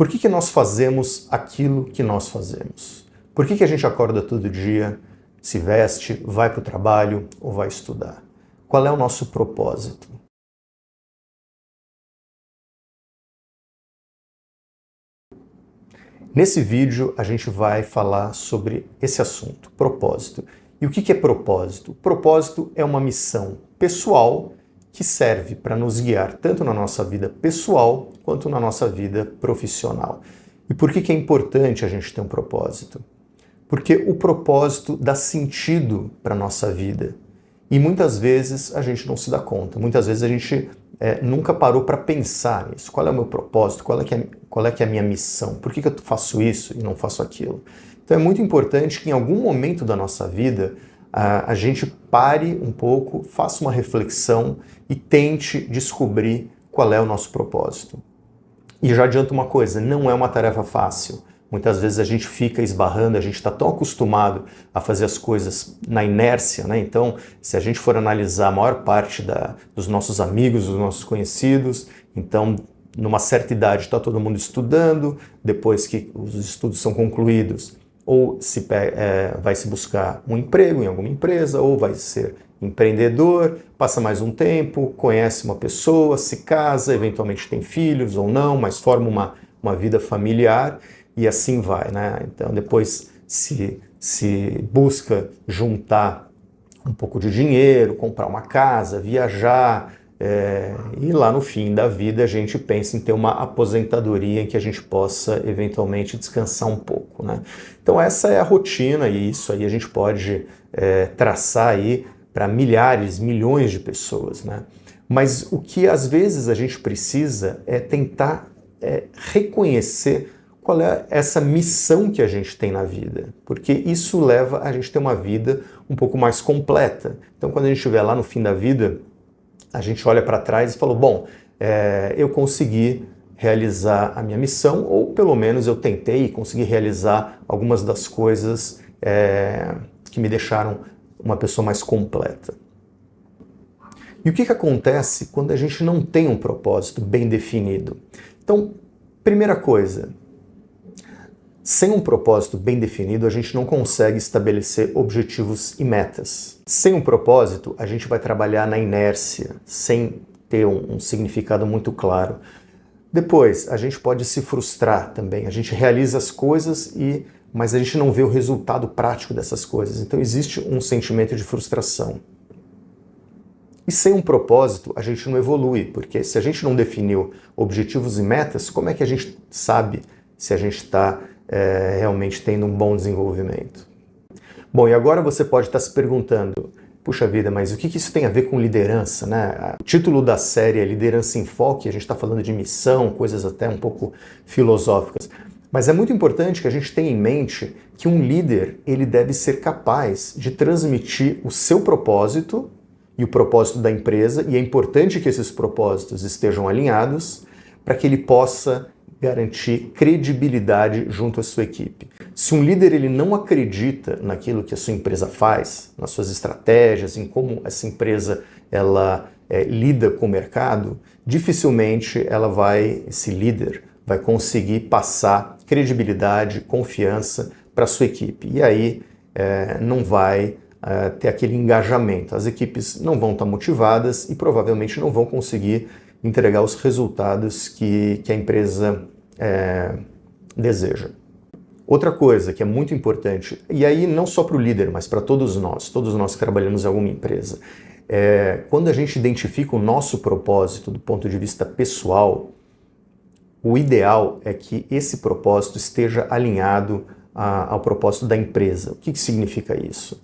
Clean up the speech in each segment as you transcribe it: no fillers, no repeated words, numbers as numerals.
Por que nós fazemos aquilo que nós fazemos? Por que a gente acorda todo dia, se veste, vai para o trabalho ou vai estudar? Qual é o nosso propósito? Nesse vídeo a gente vai falar sobre esse assunto, propósito. E o que é propósito? Propósito é uma missão pessoal que serve para nos guiar tanto na nossa vida pessoal quanto na nossa vida profissional. E por que é importante a gente ter um propósito? Porque o propósito dá sentido para a nossa vida. E muitas vezes a gente não se dá conta. Muitas vezes a gente nunca parou para pensar nisso. Qual é o meu propósito? Qual é que é a minha missão? Por que eu faço isso e não faço aquilo? Então é muito importante que em algum momento da nossa vida a gente pare um pouco, faça uma reflexão e tente descobrir qual é o nosso propósito. E já adianto uma coisa, não é uma tarefa fácil. Muitas vezes a gente fica esbarrando, a gente está tão acostumado a fazer as coisas na inércia, né? Então, se a gente for analisar a maior parte dos nossos amigos, dos nossos conhecidos, então, numa certa idade está todo mundo estudando, depois que os estudos são concluídos, ou vai se buscar um emprego em alguma empresa, ou vai ser empreendedor, passa mais um tempo, conhece uma pessoa, se casa, eventualmente tem filhos ou não, mas forma uma vida familiar e assim vai, né? Então depois se busca juntar um pouco de dinheiro, comprar uma casa, viajar, e lá no fim da vida a gente pensa em ter uma aposentadoria em que a gente possa eventualmente descansar um pouco, né? Então essa é a rotina e isso aí a gente pode traçar aí para milhares, milhões de pessoas, né? Mas o que às vezes a gente precisa é tentar reconhecer qual é essa missão que a gente tem na vida, porque isso leva a gente a ter uma vida um pouco mais completa. Então quando a gente estiver lá no fim da vida, a gente olha para trás e fala, bom, eu consegui realizar a minha missão, ou pelo menos eu tentei e consegui realizar algumas das coisas que me deixaram uma pessoa mais completa. E o que acontece quando a gente não tem um propósito bem definido? Então, primeira coisa, sem um propósito bem definido, a gente não consegue estabelecer objetivos e metas. Sem um propósito, a gente vai trabalhar na inércia, sem ter um significado muito claro. Depois, a gente pode se frustrar também. A gente realiza as coisas, mas a gente não vê o resultado prático dessas coisas. Então existe um sentimento de frustração. E sem um propósito, a gente não evolui, porque se a gente não definiu objetivos e metas, como é que a gente sabe se a gente está realmente tendo um bom desenvolvimento? Bom, e agora você pode estar se perguntando, puxa vida, mas o que isso tem a ver com liderança, né? O título da série é Liderança em Foco, e a gente está falando de missão, coisas até um pouco filosóficas. Mas é muito importante que a gente tenha em mente que um líder, ele deve ser capaz de transmitir o seu propósito e o propósito da empresa, e é importante que esses propósitos estejam alinhados para que ele possa garantir credibilidade junto à sua equipe. Se um líder ele não acredita naquilo que a sua empresa faz, nas suas estratégias, em como essa empresa lida com o mercado, dificilmente esse líder vai conseguir passar credibilidade, confiança para a sua equipe. E aí não vai ter aquele engajamento. As equipes não vão estar motivadas e provavelmente não vão conseguir entregar os resultados que a empresa deseja. Outra coisa que é muito importante, e aí não só para o líder, mas para todos nós que trabalhamos em alguma empresa, quando a gente identifica o nosso propósito do ponto de vista pessoal, o ideal é que esse propósito esteja alinhado ao propósito da empresa. O que significa isso?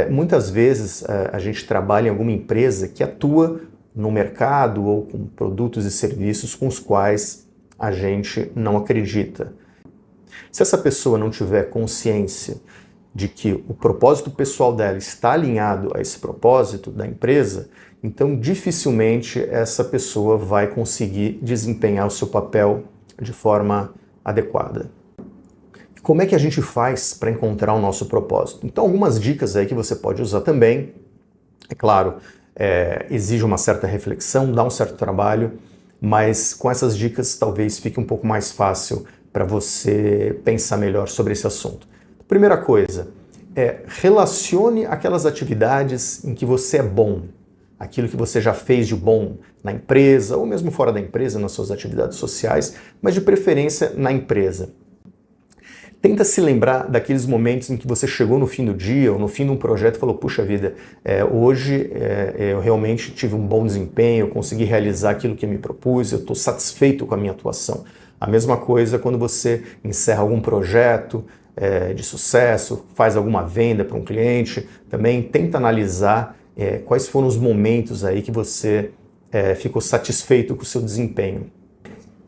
Muitas vezes a gente trabalha em alguma empresa que atua no mercado ou com produtos e serviços com os quais a gente não acredita. Se essa pessoa não tiver consciência de que o propósito pessoal dela está alinhado a esse propósito da empresa, então dificilmente essa pessoa vai conseguir desempenhar o seu papel de forma adequada. Como é que a gente faz para encontrar o nosso propósito? Então, algumas dicas aí que você pode usar também. É claro, exige uma certa reflexão, dá um certo trabalho, mas com essas dicas talvez fique um pouco mais fácil para você pensar melhor sobre esse assunto. Primeira coisa, relacione aquelas atividades em que você é bom, aquilo que você já fez de bom na empresa ou mesmo fora da empresa, nas suas atividades sociais, mas de preferência na empresa. Tenta se lembrar daqueles momentos em que você chegou no fim do dia ou no fim de um projeto e falou, puxa vida, hoje eu realmente tive um bom desempenho, eu consegui realizar aquilo que eu me propus, eu estou satisfeito com a minha atuação. A mesma coisa quando você encerra algum projeto de sucesso, faz alguma venda para um cliente, também tenta analisar quais foram os momentos aí que você ficou satisfeito com o seu desempenho.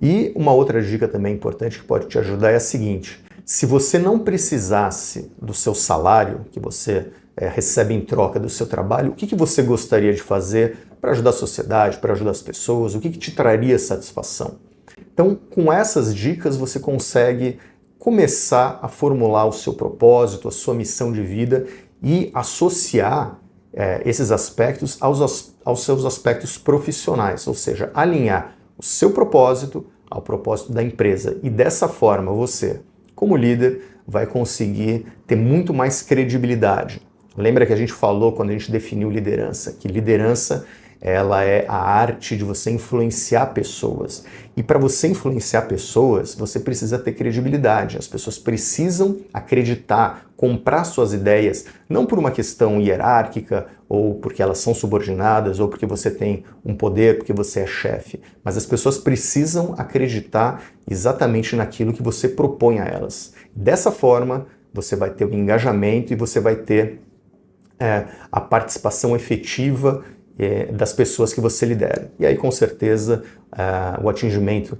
E uma outra dica também importante que pode te ajudar é a seguinte: se você não precisasse do seu salário, que você recebe em troca do seu trabalho, o que você gostaria de fazer para ajudar a sociedade, para ajudar as pessoas? O que te traria satisfação? Então, com essas dicas, você consegue começar a formular o seu propósito, a sua missão de vida e associar esses aspectos aos seus aspectos profissionais, ou seja, alinhar o seu propósito ao propósito da empresa. E dessa forma você, como líder, vai conseguir ter muito mais credibilidade. Lembra que a gente falou quando a gente definiu liderança, que liderança ela é a arte de você influenciar pessoas. E para você influenciar pessoas, você precisa ter credibilidade. As pessoas precisam acreditar, comprar suas ideias, não por uma questão hierárquica, ou porque elas são subordinadas, ou porque você tem um poder, porque você é chefe. Mas as pessoas precisam acreditar exatamente naquilo que você propõe a elas. Dessa forma, você vai ter o engajamento e você vai ter a participação efetiva das pessoas que você lidera. E aí, com certeza, o atingimento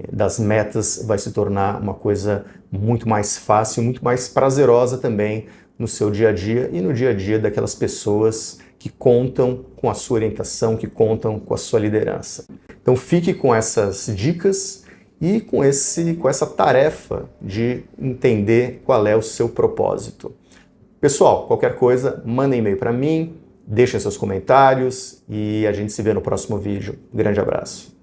das metas vai se tornar uma coisa muito mais fácil, muito mais prazerosa também no seu dia a dia e no dia a dia daquelas pessoas que contam com a sua orientação, que contam com a sua liderança. Então fique com essas dicas e com essa tarefa de entender qual é o seu propósito. Pessoal, qualquer coisa, manda e-mail para mim, deixem seus comentários e a gente se vê no próximo vídeo. Um grande abraço.